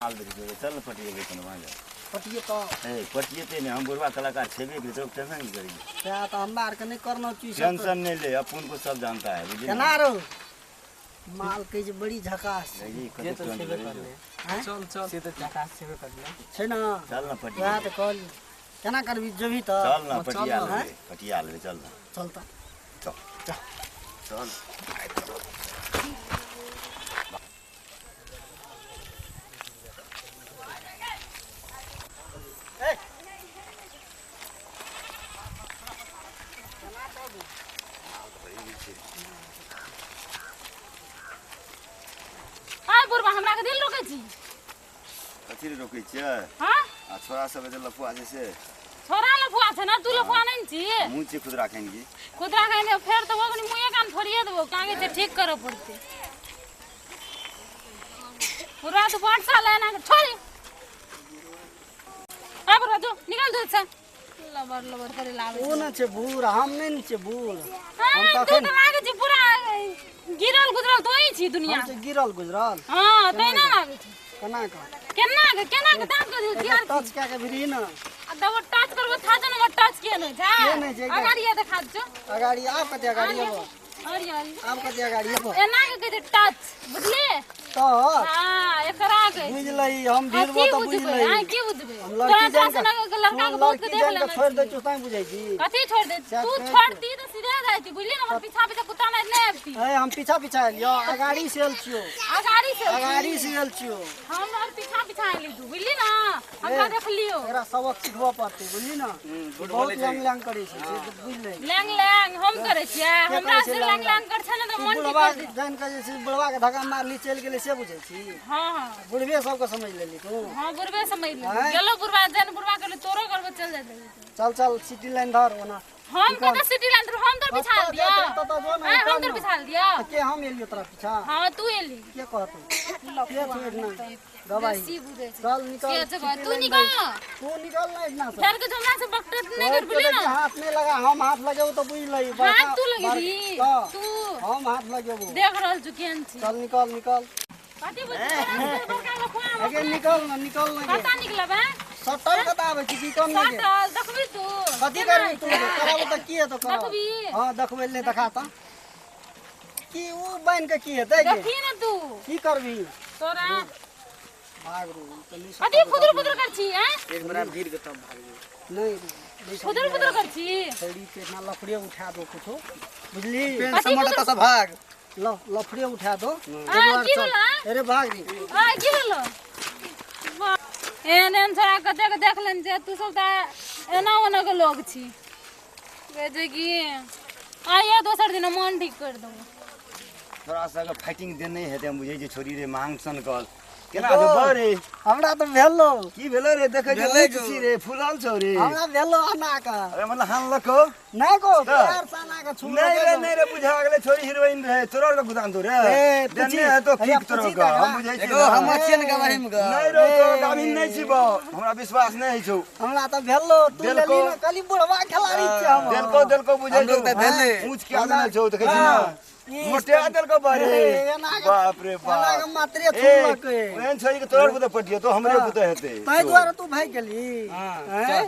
माल देखियो चल न पटिए गई कोनो वहां जा पटिए तो पटिए ते ने हम बुढ़वा कलाकार छेबे के तो टेंशन नहीं करेंगे क्या तो हमरा आर के नहीं करना चाहिए टेंशन नहीं ले अपन को सब जानता है बुझिए केना रो माल के जे बड़ी झकास ये तो छेबे कर ले चल चल से तो झकास छेबे कर ले छै ना चल न पटिए क्या तो कल केना करबी जभी तो चल न पटिया ले चल न चलता चल चल हमरा के दिल रोके छी कथि रे रोकै छियै हां आ छोरा सब जे लफुआ जे से छोरा लफुआ छै ना तू लफुआ नहीं छी मुंह से खुद राखेंगे फेर तो ओकनी मुंहे कान फोड़िए देबो कागे से ठीक करे पड़ते पूरा तो पाठशाला है ना छोड़ी अब राजू निकल दूर से लबर करे लावे ओ ना छै बूढ़ हम नहीं छै बूढ़ हम तो अखन लागे छी पूरा गिरल गुजरल तो ही छी दुनिया से गिरल गुजरल हां तै ना लागे छी केना के दाम के दिल यार टच क्या के भिरी ना दब टच करबो था न टच के नहीं जा अगाड़ी देखा छ अगाड़ी आप कते अगाड़ी अब अरे आप कते अगाड़ी अब एना के कहते टच बुझले तो हां एकरा के बुझलई हम भिरबो तो बुझलई हां की बुझबे हम लड़की जान के लड़का के बहुत के देख ले छोड़ दे तू ताई बुझाई छी कथि छोड़ दे तू छोड़ती तो सीधे जाती बुझली ना पीछा पीछा कुत्ता नहीं ले आती ए हम पीछा लियो अगाड़ी से एल छियो अगाड़ी से एल छियो हम और पीछा एली तू बुझली ना हमरा देख लियो एकरा सबक सिखबो पड़ते बुझली ना बहुत लैंग करे छै बुझले लैंग हम करे छियै हमरा से लैंग कर छै ना तो मन की कर दे जान के जे छै बुढ़वा के धक्का मारली चल गेले से बुझै छी हां बुढ़वे सब के समझ लेली तू हां बुढ़वे समझ ले गेलो बुढ़वा जन बुढ़वा के तोरो करबो चल जाते चल सिटी लाइन धर ओना हम कत सिटी लाइन हम तो बिछा दिया हम तो बिछा दिया के हम एलियो तोरा पीछा हां तू एली के कहत के छोड़ ना दवाई चल निकल तू निकल ना इतना से फेर के हमरा से बकट नहीं कर बुझली ना हाथ नहीं लगा हम हाथ लगाऊ तो बुझ लई हाथ तू लगी तू हम हाथ लगाऊ देख रहल छु केन छी चल निकल कथि बुझ आगे निकल ना पता निकलबे सटल कता आबै छी की कम नहीं सटल देखबी तू कथि करबी तू कराबो त की है तो कर देखबी हां देखबै ले देखा त की उ बन के की हेतै के देखी ना तू की करबी तोरा भाग रो तनी कथि खुदर कर छी हैं एक बार गिर के तब भाग नहीं खुदर कर छी छड़ी पे ना लफड़े उठा दो कुछो बुझली पेन समट त भाग लफड़े उठा दो अरे भाग री गिरलो एन छोरा कते के देख लेन जे तू सब त एना ओना के लोग छी जे कि आइए दोसर दिन मन ठीक कर दूं थोड़ा सा फाइटिंग देन नहीं हेते हम बुझे जे छोरी रे मांग सन कल केना तो बरे हमरा तो भेलो की भेलो रे देखे जे खुशी रे फुलाल छौ रे हमरा भेलो आना का अरे मतलब हान लको नहीं को यार साना का छू नहीं रे बुझा गेले छोरी हीरोइन रहे तोरा के गुदान दो रे देने है तो की तोरा का हम बुझै छी एगो हम छियन के बारे में नहीं रे तो गामिन नहीं छिबो हमरा विश्वास नहीं छौ हमरा तो भेलो तू लेली ना कली बुढ़वा खिलाड़ी छी हम दिल को बुझै हम लोग त भेले पूछ के आदमी छौ देखे छी ना मोटे दिल को बारे बाप रे बाप एना के मात्रे छुलक एन छोरी के तोर बुते पटियो तो हमरे बुते हेते तै द्वारा तू भाई गेली हां